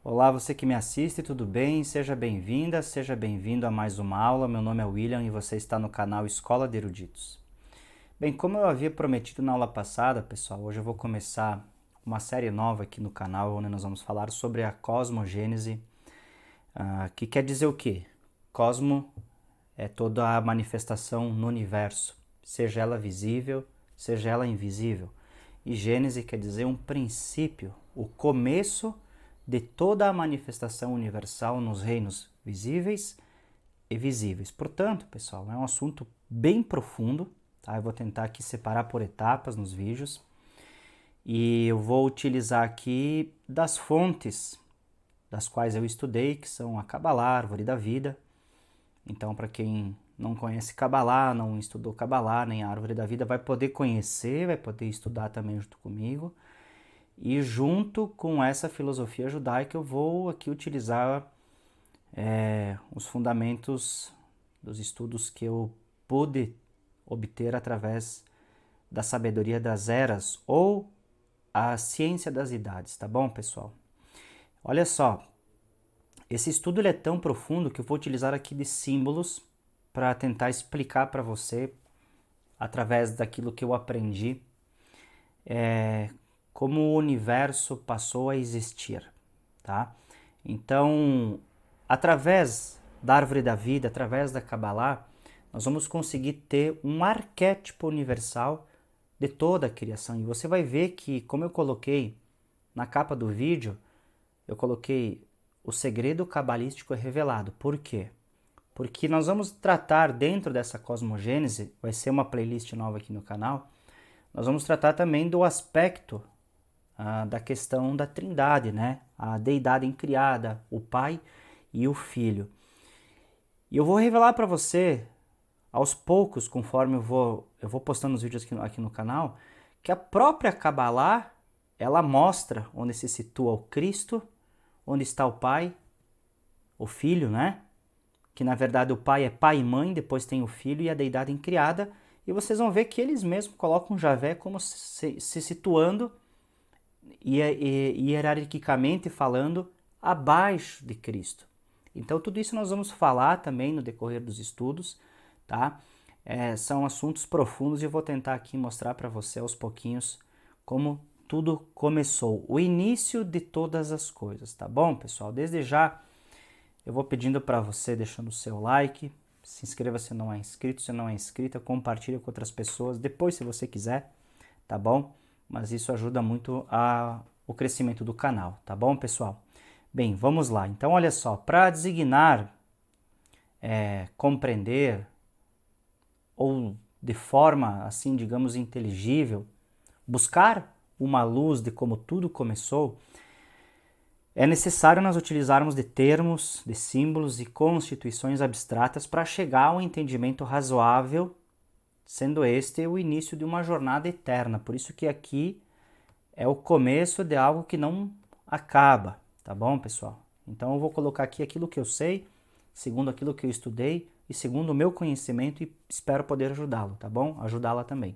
Olá, você que me assiste, tudo bem? Seja bem-vinda, seja bem-vindo a mais uma aula. Meu nome é William e você está no canal Escola de Eruditos. Bem, como eu havia prometido na aula passada, pessoal, hoje eu vou começar uma série nova aqui no canal, onde nós vamos falar sobre a cosmogênese, que quer dizer o quê? Cosmo é toda a manifestação no universo, seja ela visível, seja ela invisível. E Gênese quer dizer um princípio, o começo de toda a manifestação universal nos reinos visíveis e visíveis. Portanto, pessoal, é um assunto bem profundo, tá? Eu vou tentar aqui separar por etapas nos vídeos e eu vou utilizar aqui das fontes das quais eu estudei, que são a Cabalá, a Árvore da Vida. Então, para quem não conhece Cabalá, não estudou Cabalá, nem a Árvore da Vida, vai poder conhecer, vai poder estudar também junto comigo. E junto com essa filosofia judaica eu vou aqui utilizar os fundamentos dos estudos que eu pude obter através da sabedoria das eras ou a ciência das idades, tá bom, pessoal? Olha só, esse estudo ele é tão profundo que eu vou utilizar aqui de símbolos para tentar explicar para você, através daquilo que eu aprendi, como o universo passou a existir, tá? Então, através da árvore da vida, através da Kabbalah, nós vamos conseguir ter um arquétipo universal de toda a criação. E você vai ver que, como eu coloquei na capa do vídeo, eu coloquei o segredo cabalístico é revelado. Por quê? Porque nós vamos tratar dentro dessa cosmogênese, vai ser uma playlist nova aqui no canal, nós vamos tratar também do aspecto da questão da trindade, né? A deidade incriada, o Pai e o Filho. E eu vou revelar para você, aos poucos, conforme eu vou postando os vídeos aqui no canal, que a própria Kabbalah, ela mostra onde se situa o Cristo, onde está o Pai, o Filho, né? Que na verdade o Pai é pai e mãe, depois tem o Filho e a deidade incriada, e vocês vão ver que eles mesmos colocam Javé como se situando hierarquicamente falando, abaixo de Cristo. Então, tudo isso nós vamos falar também no decorrer dos estudos, tá? São assuntos profundos e eu vou tentar aqui mostrar para você aos pouquinhos como tudo começou, o início de todas as coisas, tá bom, pessoal? Desde já, eu vou pedindo para você deixando o seu like, se inscreva se não é inscrito, se não é inscrita, compartilhe com outras pessoas, depois se você quiser, tá bom? Mas isso ajuda muito o crescimento do canal, tá bom, pessoal? Bem, vamos lá. Então, olha só, para designar, compreender, ou de forma, assim, digamos, inteligível, buscar uma luz de como tudo começou, é necessário nós utilizarmos de termos, de símbolos e constituições abstratas para chegar a um entendimento razoável, sendo este o início de uma jornada eterna. Por isso que aqui é o começo de algo que não acaba, tá bom, pessoal? Então eu vou colocar aqui aquilo que eu sei, segundo aquilo que eu estudei e segundo o meu conhecimento e espero poder ajudá-lo, tá bom? Ajudá-la também.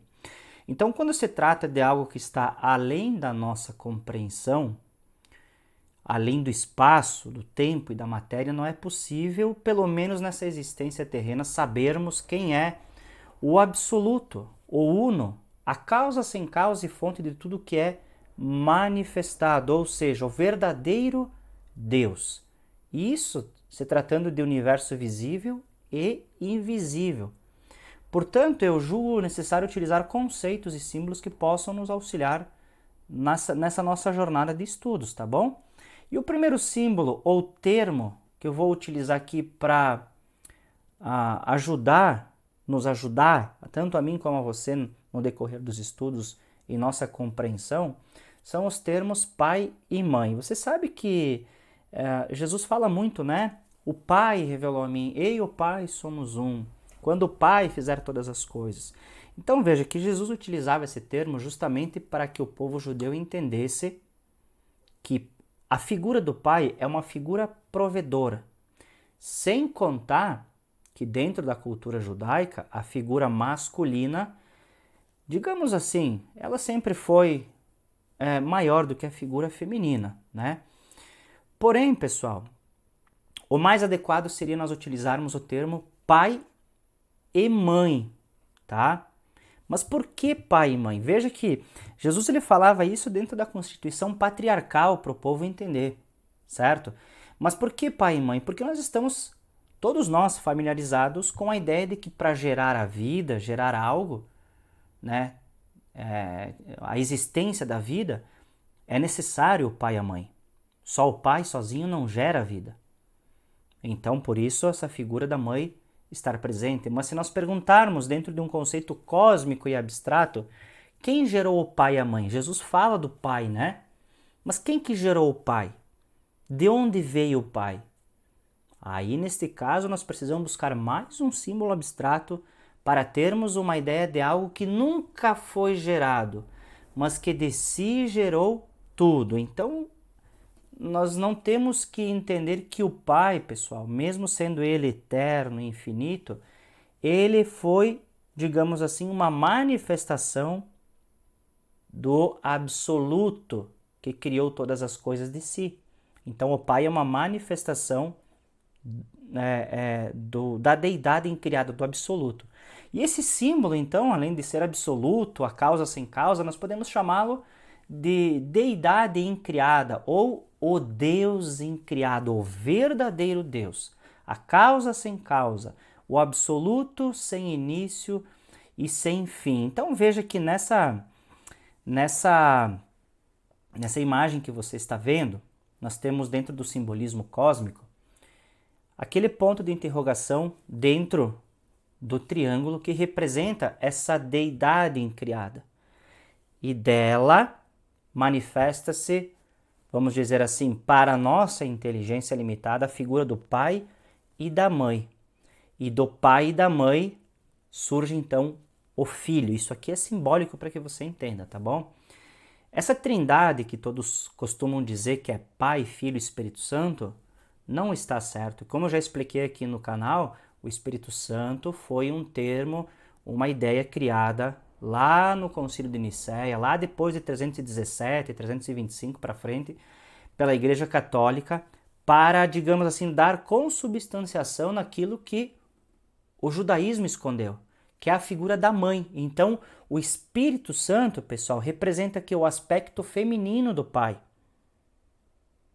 Então, quando se trata de algo que está além da nossa compreensão, além do espaço, do tempo e da matéria, não é possível, pelo menos nessa existência terrena, sabermos quem é o absoluto, o uno, a causa sem causa e fonte de tudo que é manifestado, ou seja, o verdadeiro Deus. Isso se tratando de universo visível e invisível. Portanto, eu julgo necessário utilizar conceitos e símbolos que possam nos auxiliar nessa nossa jornada de estudos, tá bom? E o primeiro símbolo ou termo que eu vou utilizar aqui para nos ajudar, tanto a mim como a você no decorrer dos estudos e nossa compreensão, são os termos pai e mãe. Você sabe que Jesus fala muito, né? O Pai revelou a mim, eu e o Pai somos um, quando o Pai fizer todas as coisas. Então veja que Jesus utilizava esse termo justamente para que o povo judeu entendesse que a figura do pai é uma figura provedora. Sem contar que dentro da cultura judaica, a figura masculina, digamos assim, ela sempre foi maior do que a figura feminina, né? Porém, pessoal, o mais adequado seria nós utilizarmos o termo pai e mãe, tá? Mas por que pai e mãe? Veja que Jesus ele falava isso dentro da constituição patriarcal para o povo entender, certo? Mas por que pai e mãe? Porque nós estamos, todos nós, familiarizados com a ideia de que para gerar a vida, gerar algo, né, a existência da vida, é necessário o pai e a mãe. Só o pai sozinho não gera a vida. Então, por isso, essa figura da mãe estar presente. Mas se nós perguntarmos dentro de um conceito cósmico e abstrato, quem gerou o pai e a mãe? Jesus fala do pai, né? Mas quem que gerou o pai? De onde veio o pai? Aí, neste caso, nós precisamos buscar mais um símbolo abstrato para termos uma ideia de algo que nunca foi gerado, mas que de si gerou tudo. Então, nós não temos que entender que o Pai, pessoal, mesmo sendo Ele eterno e infinito, Ele foi, digamos assim, uma manifestação do absoluto que criou todas as coisas de si. Então, o Pai é uma manifestação da deidade incriada, do absoluto. E esse símbolo, então, além de ser absoluto, a causa sem causa, nós podemos chamá-lo de deidade incriada ou o Deus incriado, o verdadeiro Deus, a causa sem causa, o absoluto sem início e sem fim. Então veja que nessa imagem que você está vendo, nós temos dentro do simbolismo cósmico aquele ponto de interrogação dentro do triângulo que representa essa deidade incriada. E dela manifesta-se, vamos dizer assim, para a nossa inteligência limitada, a figura do pai e da mãe. E do pai e da mãe surge então o filho. Isso aqui é simbólico para que você entenda, tá bom? Essa trindade que todos costumam dizer que é Pai, Filho e Espírito Santo, não está certo. Como eu já expliquei aqui no canal, o Espírito Santo foi um termo, uma ideia criada lá no Concílio de Nicéia, lá depois de 317, 325 para frente, pela Igreja Católica, para, digamos assim, dar consubstanciação naquilo que o judaísmo escondeu, que é a figura da mãe. Então, o Espírito Santo, pessoal, representa aqui o aspecto feminino do Pai.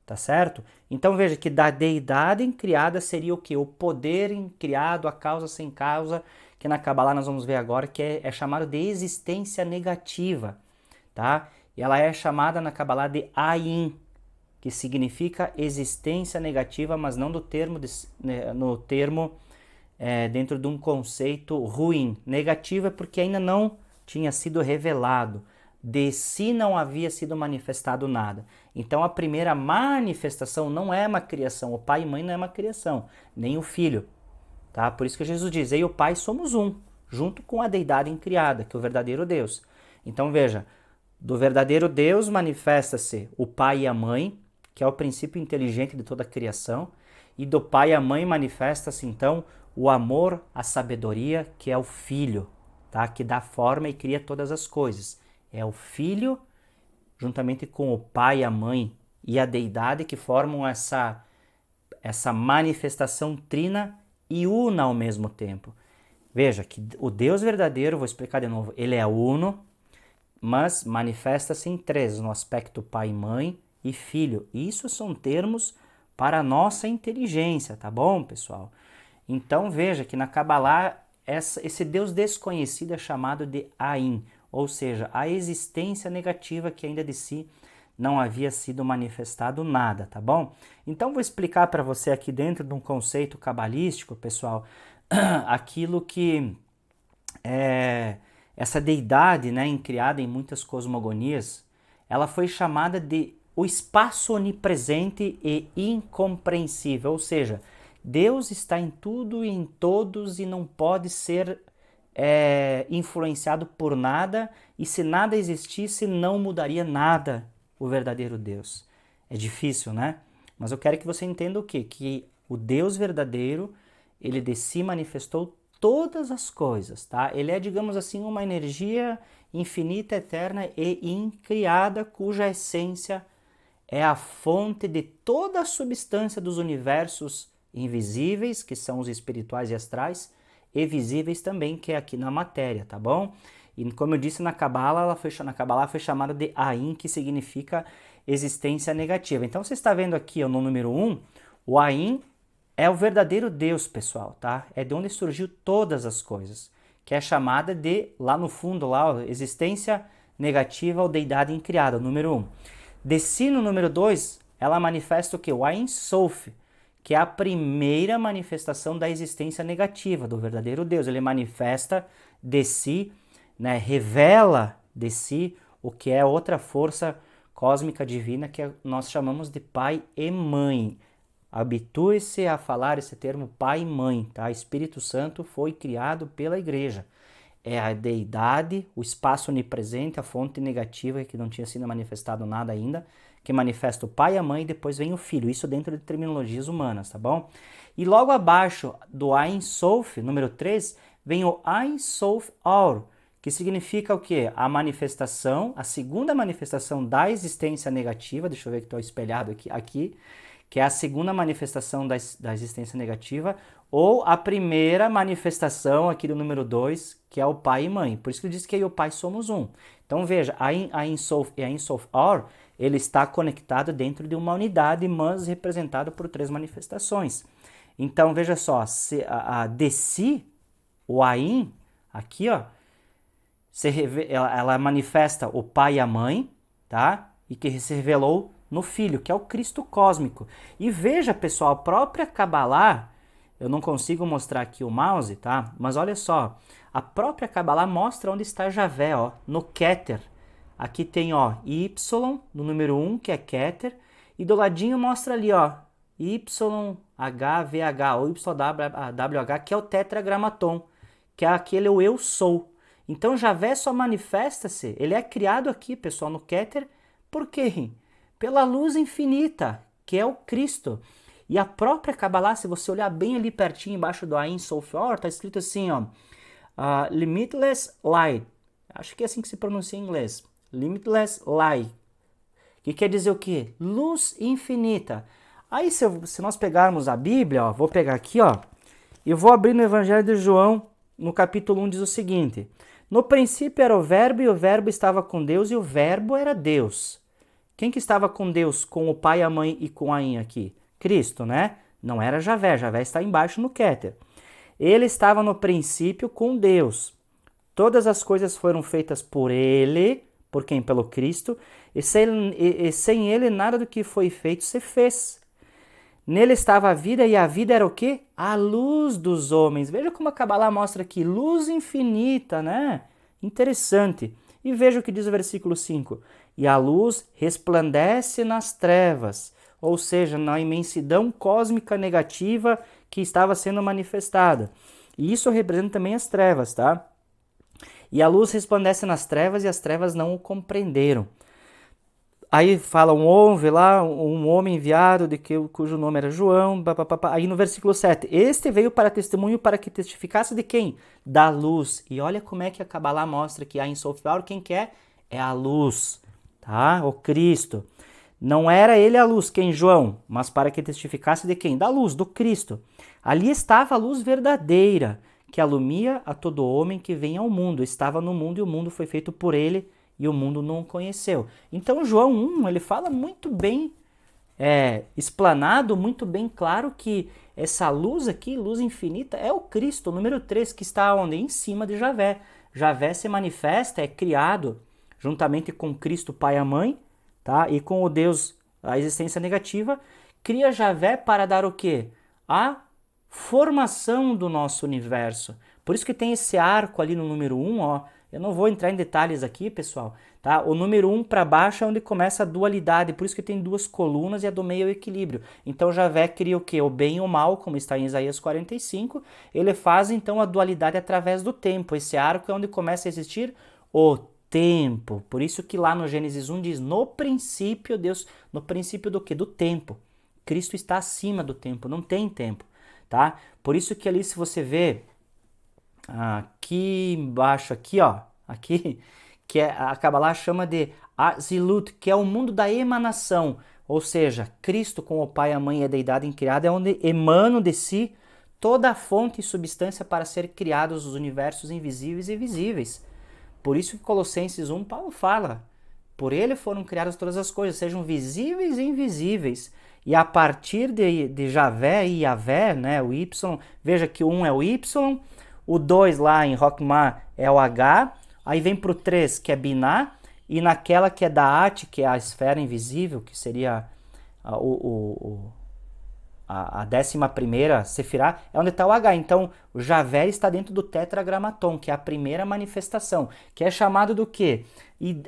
Tá certo? Então veja que da deidade incriada seria o que? O poder incriado, a causa sem causa, que na Kabbalah nós vamos ver agora, que é chamado de existência negativa, tá? E ela é chamada na Kabbalah de Ayin, que significa existência negativa, mas não dentro de um conceito ruim. Negativo é porque ainda não tinha sido revelado. De si não havia sido manifestado nada. Então a primeira manifestação não é uma criação. O pai e mãe não é uma criação, nem o filho. Tá? Por isso que Jesus diz, eu e o pai somos um, junto com a deidade incriada, que é o verdadeiro Deus. Então veja, do verdadeiro Deus manifesta-se o pai e a mãe, que é o princípio inteligente de toda a criação, e do pai e a mãe manifesta-se então o amor, a sabedoria, que é o filho, tá? Que dá forma e cria todas as coisas. É o filho, juntamente com o pai e a mãe e a deidade, que formam essa manifestação trina e una ao mesmo tempo. Veja que o Deus verdadeiro, vou explicar de novo, ele é uno, mas manifesta-se em três, no aspecto pai, mãe e filho. Isso são termos para a nossa inteligência, tá bom, pessoal? Então veja que na Kabbalah esse Deus desconhecido é chamado de Ain, ou seja, a existência negativa que ainda de si não havia sido manifestado nada, tá bom? Então vou explicar para você aqui dentro de um conceito cabalístico, pessoal, aquilo que é essa deidade, né, incriada em muitas cosmogonias, ela foi chamada de o espaço onipresente e incompreensível, ou seja, Deus está em tudo e em todos e não pode ser influenciado por nada, e se nada existisse, não mudaria nada o verdadeiro Deus. É difícil, né? Mas eu quero que você entenda o quê? Que o Deus verdadeiro, ele de si manifestou todas as coisas, tá? Ele é, digamos assim, uma energia infinita, eterna e incriada, cuja essência é a fonte de toda a substância dos universos invisíveis, que são os espirituais e astrais, e visíveis também, que é aqui na matéria, tá bom? E como eu disse, na Kabbalah foi chamada de Ain, que significa existência negativa. Então você está vendo aqui no número 1, o Ain é o verdadeiro Deus, pessoal, tá? É de onde surgiu todas as coisas, que é chamada de, lá no fundo, lá, existência negativa ou deidade incriada, número 1. Desci no número 2, ela manifesta o que? O Ein Sof, que é a primeira manifestação da existência negativa, do verdadeiro Deus. Ele manifesta de si, né, revela de si o que é outra força cósmica divina que nós chamamos de pai e mãe. Habitue-se a falar esse termo pai e mãe, tá? Espírito Santo foi criado pela igreja. É a deidade, o espaço onipresente, a fonte negativa que não tinha sido manifestado nada ainda, que manifesta o pai e a mãe e depois vem o filho. Isso dentro de terminologias humanas, tá bom? E logo abaixo do Ein Sof, número 3, vem o Ein Sof Or, que significa o quê? A manifestação, a segunda manifestação da existência negativa, deixa eu ver que estou espelhado aqui, que é a segunda manifestação da existência negativa, ou a primeira manifestação aqui do número 2, que é o pai e mãe. Por isso que ele diz que eu e o pai somos um. Então veja, a Ein Sof e a Ein Sof Or, ele está conectado dentro de uma unidade, mas representado por 3 manifestações. Então veja só, a Desi, o Ain, aqui ó, ela manifesta o pai e a mãe, tá? E que se revelou no Filho, que é o Cristo cósmico. E veja, pessoal, a própria Kabbalah, eu não consigo mostrar aqui o mouse, tá? Mas olha só, a própria Kabbalah mostra onde está Javé, ó, no Keter. Aqui tem, ó, Y, no número 1, que é Keter, e do ladinho mostra ali, ó, YHVH, ou YWH, que é o Tetragramaton, que é aquele o Eu Sou. Então Javé só manifesta-se, ele é criado aqui, pessoal, no Keter, por quê? Pela luz infinita, que é o Cristo. E a própria Kabbalah, se você olhar bem ali pertinho, embaixo do Ein Sof Or, está escrito assim, ó, Limitless Light. Acho que é assim que se pronuncia em inglês. Limitless Light. Que quer dizer o quê? Luz infinita. Aí, se nós pegarmos a Bíblia, ó, vou pegar aqui, ó, e vou abrir no Evangelho de João, no capítulo 1, diz o seguinte: no princípio era o Verbo, e o Verbo estava com Deus, e o Verbo era Deus. Quem que estava com Deus, com o pai, a mãe e com a Ain aqui? Cristo, né? Não era Javé, Javé está embaixo no Keter. Ele estava no princípio com Deus. Todas as coisas foram feitas por ele, por quem? Pelo Cristo, e sem ele nada do que foi feito se fez. Nele estava a vida, e a vida era o quê? A luz dos homens. Veja como a Kabbalah mostra aqui, luz infinita, né? Interessante. E veja o que diz o versículo 5. E a luz resplandece nas trevas, ou seja, na imensidão cósmica negativa que estava sendo manifestada. E isso representa também as trevas, tá? E a luz resplandece nas trevas, e as trevas não o compreenderam. Aí fala um homem enviado, cujo nome era João, aí no versículo 7, este veio para testemunho para que testificasse de quem? Da luz. E olha como é que a Kabbalah mostra que há em Sof Or, quem que é? É a luz, tá? O Cristo. Não era ele a luz, quem? João, mas para que testificasse de quem? Da luz, do Cristo. Ali estava a luz verdadeira, que alumia a todo homem que vem ao mundo. Estava no mundo e o mundo foi feito por ele, e o mundo não o conheceu. Então João 1, ele fala muito bem explanado, muito bem claro que essa luz aqui, luz infinita, é o Cristo, o número 3, que está onde? Em cima de Javé. Javé se manifesta, é criado juntamente com Cristo, Pai e a Mãe, tá? E com o Deus, a existência negativa, cria Javé para dar o quê? A formação do nosso universo. Por isso que tem esse arco ali no número 1, ó. Eu não vou entrar em detalhes aqui, pessoal, tá? O número 1 para baixo é onde começa a dualidade, por isso que tem 2 colunas e a do meio é o equilíbrio. Então Javé cria o quê? O bem e o mal, como está em Isaías 45. Ele faz então a dualidade através do tempo. Esse arco é onde começa a existir o tempo. Por isso que lá no Gênesis 1 diz, no princípio, Deus, no princípio do quê? Do tempo. Cristo está acima do tempo, não tem tempo, tá? Por isso que ali, se você vê aqui embaixo, aqui, ó, aqui, que a Kabbalah chama de Azilut, que é o mundo da emanação, ou seja, Cristo com o Pai, a Mãe e a Deidade incriada, é onde emanam de si toda a fonte e substância para ser criados os universos invisíveis e visíveis. Por isso que Colossenses 1, Paulo fala, por ele foram criadas todas as coisas, sejam visíveis e invisíveis. E a partir de Javé e Yavé, né, o Y, veja que o 1 é o Y, o 2 lá em Rockmar é o H, aí vem para o 3 que é Binah, e naquela que é da At, que é a esfera invisível, que seria a 11ª Sefirá, é onde está o H. Então, o Javé está dentro do Tetragramaton, que é a primeira manifestação, que é chamado do quê?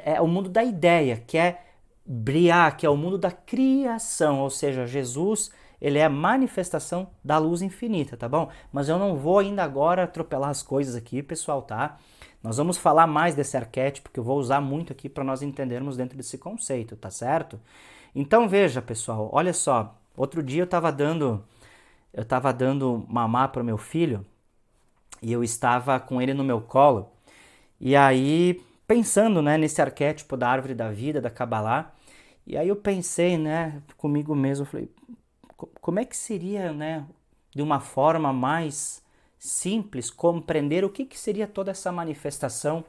É o mundo da ideia, que é Briá, que é o mundo da criação, ou seja, Jesus, ele é a manifestação da luz infinita, tá bom? Mas eu não vou ainda agora atropelar as coisas aqui, pessoal, tá? Nós vamos falar mais desse arquétipo, que eu vou usar muito aqui para nós entendermos dentro desse conceito, tá certo? Então, veja, pessoal, olha só, outro dia eu estava dando mamar para o meu filho e eu estava com ele no meu colo e aí pensando, né, nesse arquétipo da árvore da vida, da Kabbalah, e aí eu pensei, né, comigo mesmo, eu falei, como é que seria, né, de uma forma mais simples compreender o que seria toda essa manifestação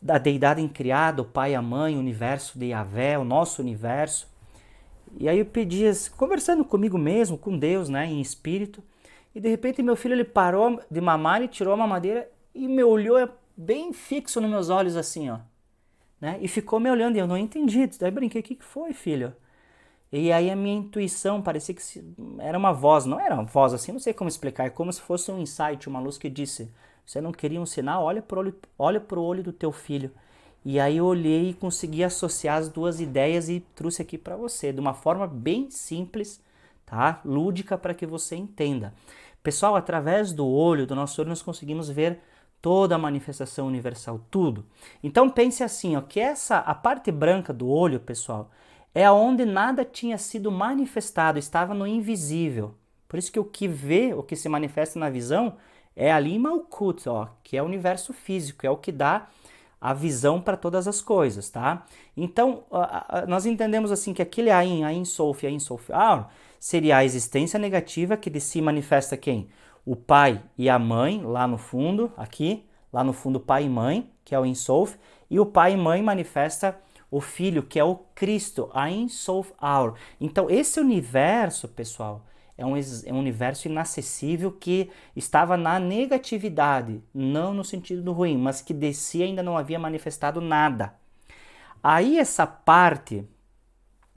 da deidade incriada, o Pai, a Mãe, o universo de Yahvé, o nosso universo. E aí eu pedi, conversando comigo mesmo, com Deus, né, em espírito, e de repente meu filho ele parou de mamar, ele tirou a mamadeira e me olhou bem fixo nos meus olhos assim, ó, né, e ficou me olhando e eu não entendi. Daí eu brinquei, o que foi, filho? E aí a minha intuição parecia que era uma voz, não era uma voz assim, não sei como explicar, é como se fosse um insight, uma luz que disse, você não queria um sinal? Olha pro olho do teu filho. E aí eu olhei e consegui associar as duas ideias e trouxe aqui para você, de uma forma bem simples, tá? Lúdica para que você entenda. Pessoal, através do olho, do nosso olho, nós conseguimos ver toda a manifestação universal, tudo. Então pense assim, ó, que a parte branca do olho, pessoal, é onde nada tinha sido manifestado, estava no invisível. Por isso que o que vê, o que se manifesta na visão, é ali em Malkut, ó, que é o universo físico, é o que dá a visão para todas as coisas, tá? Então, nós entendemos assim que aquele Ain Sof e Ain Sof Aur seria a existência negativa que de si manifesta quem? O pai e a mãe, lá no fundo, aqui, lá no fundo pai e mãe, que é o Ain Sof, e o pai e mãe manifesta o filho, que é o Cristo, Ain Sof Aur. Então, esse universo, pessoal, é um universo inacessível que estava na negatividade, não no sentido do ruim, mas que de si ainda não havia manifestado nada. Aí essa parte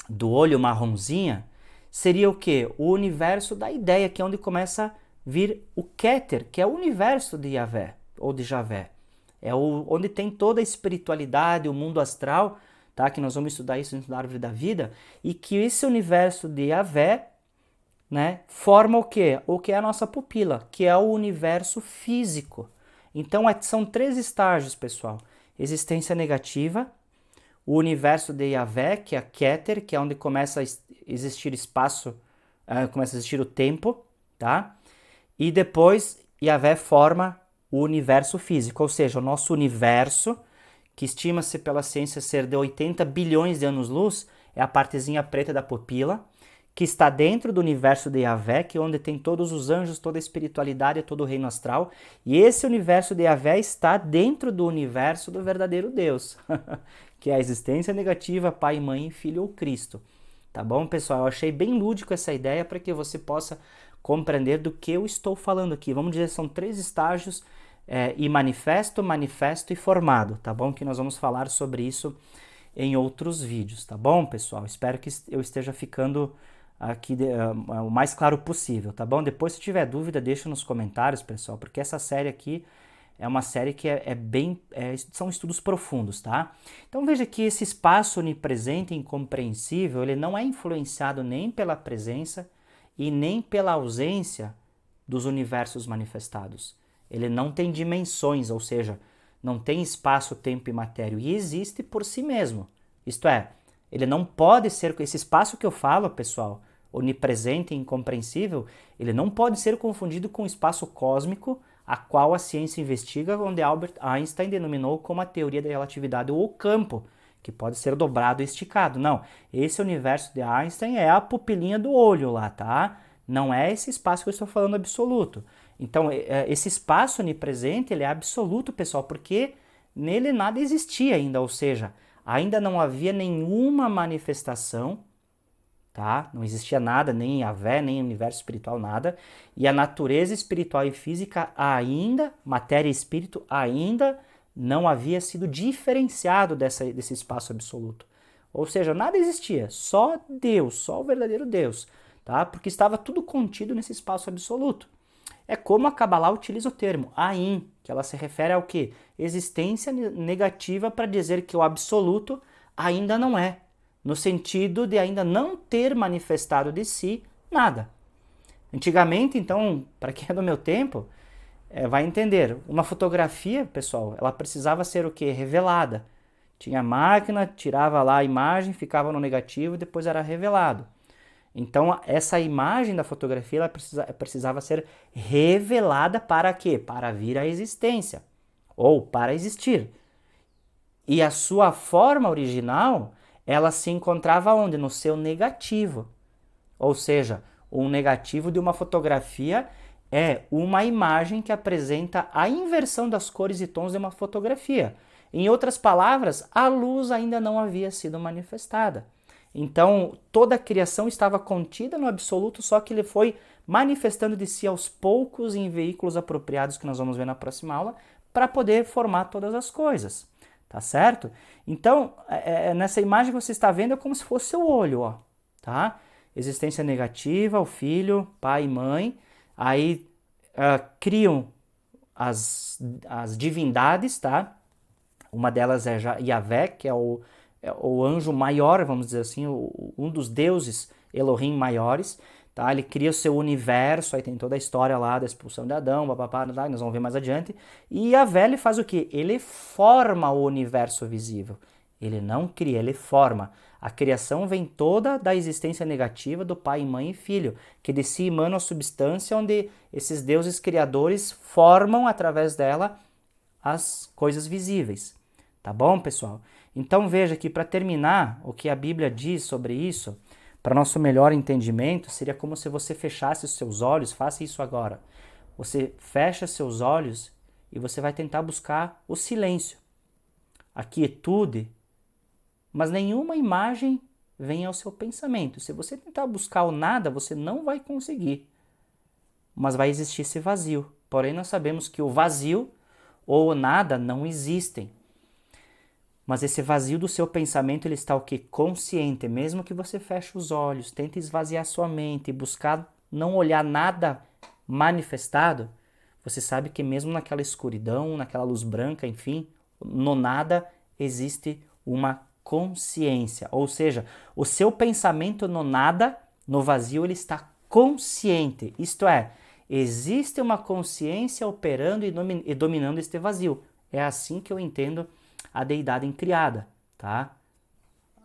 do olho marronzinha seria o quê? O universo da ideia, que é onde começa a vir o Keter, que é o universo de Yahvé, ou de Javé. É onde tem toda a espiritualidade, o mundo astral, tá? Que nós vamos estudar isso dentro da árvore da vida, e que esse universo de Yahvé, né, forma o quê? O que é a nossa pupila, que é o universo físico. Então são 3 estágios, pessoal. Existência negativa, o universo de Yahvé, que é a Keter, que é onde começa a existir espaço, começa a existir o tempo, tá? E depois Yahvé forma o universo físico, ou seja, o nosso universo, que estima-se pela ciência ser de 80 bilhões de anos-luz, é a partezinha preta da pupila, que está dentro do universo de Yahvé, que é onde tem todos os anjos, toda a espiritualidade, todo o reino astral. E esse universo de Yahvé está dentro do universo do verdadeiro Deus, que é a existência negativa, Pai, Mãe, Filho ou Cristo. Tá bom, pessoal? Eu achei bem lúdico essa ideia para que você possa compreender do que eu estou falando aqui. Vamos dizer, são 3 estágios, e manifesto, manifesto e formado, tá bom? Que nós vamos falar sobre isso em outros vídeos, tá bom, pessoal? Espero que eu esteja ficando aqui o mais claro possível, tá bom? Depois, se tiver dúvida, deixa nos comentários, pessoal, porque essa série aqui é uma série que são estudos profundos, tá? Então veja que esse espaço onipresente e incompreensível, ele não é influenciado nem pela presença e nem pela ausência dos universos manifestados. Ele não tem dimensões, ou seja, não tem espaço, tempo e matéria, e existe por si mesmo. Isto é, ele não pode ser, esse espaço que eu falo, pessoal, onipresente e incompreensível, ele não pode ser confundido com o espaço cósmico, a qual a ciência investiga, onde Albert Einstein denominou como a teoria da relatividade ou o campo, que pode ser dobrado e esticado. Não, esse universo de Einstein é a pupilinha do olho lá, tá? Não é esse espaço que eu estou falando absoluto. Então, esse espaço onipresente, ele é absoluto, pessoal, porque nele nada existia ainda, ou seja, ainda não havia nenhuma manifestação, tá? Não existia nada, nem Yahvé, nem universo espiritual, nada. E a natureza espiritual e física ainda, matéria e espírito, ainda não havia sido diferenciado desse espaço absoluto. Ou seja, nada existia, só Deus, só o verdadeiro Deus, tá? Porque estava tudo contido nesse espaço absoluto. É como a Kabbalah utiliza o termo Ain, que ela se refere ao quê? Existência negativa para dizer que o absoluto ainda não é, no sentido de ainda não ter manifestado de si nada. Antigamente, então, para quem é do meu tempo, vai entender, uma fotografia, pessoal, ela precisava ser o quê? Revelada. Tinha máquina, tirava lá a imagem, ficava no negativo e depois era revelado. Então, essa imagem da fotografia ela precisava ser revelada para quê? Para vir à existência, ou para existir. E a sua forma original, ela se encontrava onde? No seu negativo. Ou seja, um negativo de uma fotografia é uma imagem que apresenta a inversão das cores e tons de uma fotografia. Em outras palavras, a luz ainda não havia sido manifestada. Então, toda a criação estava contida no absoluto, só que ele foi manifestando de si aos poucos em veículos apropriados que nós vamos ver na próxima aula, para poder formar todas as coisas, tá certo? Então, nessa imagem que você está vendo é como se fosse seu olho, ó, tá? Existência negativa, o filho, pai e mãe, aí criam as divindades, tá? Uma delas é Yahvé, que é o anjo maior, vamos dizer assim, um dos deuses Elohim maiores, tá? Ele cria o seu universo, aí tem toda a história lá da expulsão de Adão, papapá, nós vamos ver mais adiante. E Yahvé, ele faz o quê? Ele forma o universo visível. Ele não cria, ele forma. A criação vem toda da existência negativa do pai, mãe e filho, que de si emanam a substância onde esses deuses criadores formam através dela as coisas visíveis. Tá bom, pessoal? Então veja que para terminar, o que a Bíblia diz sobre isso, para nosso melhor entendimento, seria como se você fechasse os seus olhos, faça isso agora. Você fecha seus olhos e você vai tentar buscar o silêncio, a quietude, mas nenhuma imagem vem ao seu pensamento. Se você tentar buscar o nada, você não vai conseguir, mas vai existir esse vazio. Porém, nós sabemos que o vazio ou o nada não existem. Mas esse vazio do seu pensamento, ele está o quê? Consciente. Mesmo que você feche os olhos, tente esvaziar sua mente e buscar não olhar nada manifestado, você sabe que mesmo naquela escuridão, naquela luz branca, enfim, no nada existe uma consciência. Ou seja, o seu pensamento no nada, no vazio, ele está consciente. Isto é, existe uma consciência operando e dominando este vazio. É assim que eu entendo a deidade incriada, tá?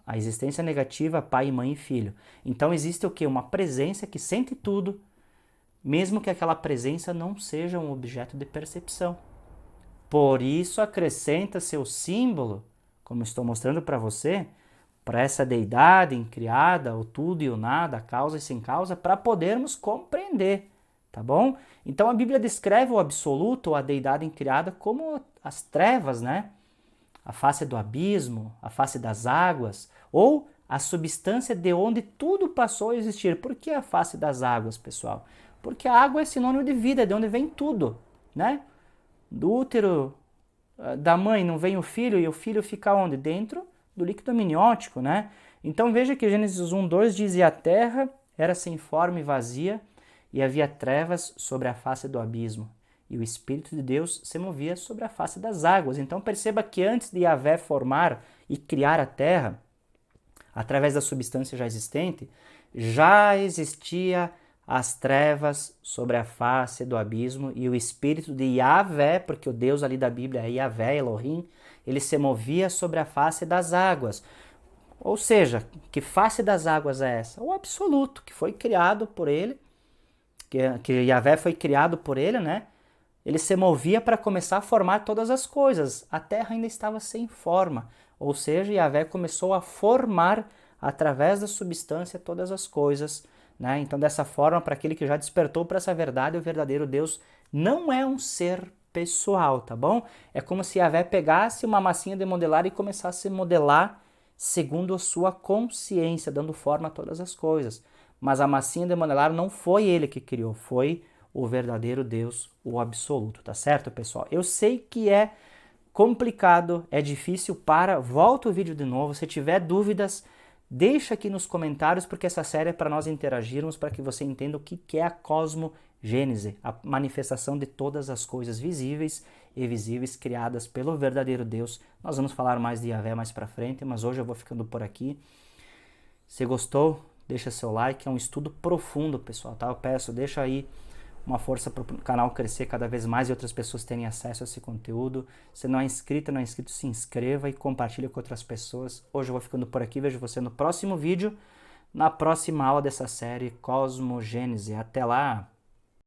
A existência negativa, pai, mãe e filho. Então existe o quê? Uma presença que sente tudo, mesmo que aquela presença não seja um objeto de percepção. Por isso acrescenta-se o símbolo, como estou mostrando para você, para essa deidade incriada, o tudo e o nada, a causa e sem causa, para podermos compreender, tá bom? Então a Bíblia descreve o absoluto, ou a deidade incriada, como as trevas, né? A face do abismo, a face das águas, ou a substância de onde tudo passou a existir. Por que a face das águas, pessoal? Porque a água é sinônimo de vida, de onde vem tudo, né? Do útero da mãe não vem o filho, e o filho fica onde? Dentro do líquido amniótico, né? Então veja que Gênesis 1:2 diz: e a terra era sem forma e vazia, e havia trevas sobre a face do abismo. E o Espírito de Deus se movia sobre a face das águas. Então perceba que antes de Yahvé formar e criar a terra, através da substância já existente, já existia as trevas sobre a face do abismo, e o Espírito de Yahvé, porque o Deus ali da Bíblia é Yahvé, Elohim, ele se movia sobre a face das águas. Ou seja, que face das águas é essa? O absoluto, que foi criado por ele, que Yahvé foi criado por ele, né? Ele se movia para começar a formar todas as coisas. A terra ainda estava sem forma. Ou seja, Yahvé começou a formar através da substância todas as coisas, né? Então, dessa forma, para aquele que já despertou para essa verdade, o verdadeiro Deus não é um ser pessoal, tá bom? É como se Yahvé pegasse uma massinha de modelar e começasse a modelar segundo a sua consciência, dando forma a todas as coisas. Mas a massinha de modelar não foi ele que criou, foi o verdadeiro Deus, o absoluto, tá certo, pessoal? Eu sei que é complicado, é difícil, volta o vídeo de novo, se tiver dúvidas, deixa aqui nos comentários, porque essa série é para nós interagirmos, para que você entenda o que é a cosmogênese, a manifestação de todas as coisas visíveis e invisíveis criadas pelo verdadeiro Deus. Nós vamos falar mais de Yahvé mais para frente, mas hoje eu vou ficando por aqui. Se gostou, deixa seu like, é um estudo profundo, pessoal, tá? Eu peço, deixa aí uma força para o canal crescer cada vez mais e outras pessoas terem acesso a esse conteúdo. Se não é inscrito, se inscreva e compartilhe com outras pessoas. Hoje eu vou ficando por aqui, vejo você no próximo vídeo, na próxima aula dessa série Cosmogênese. Até lá!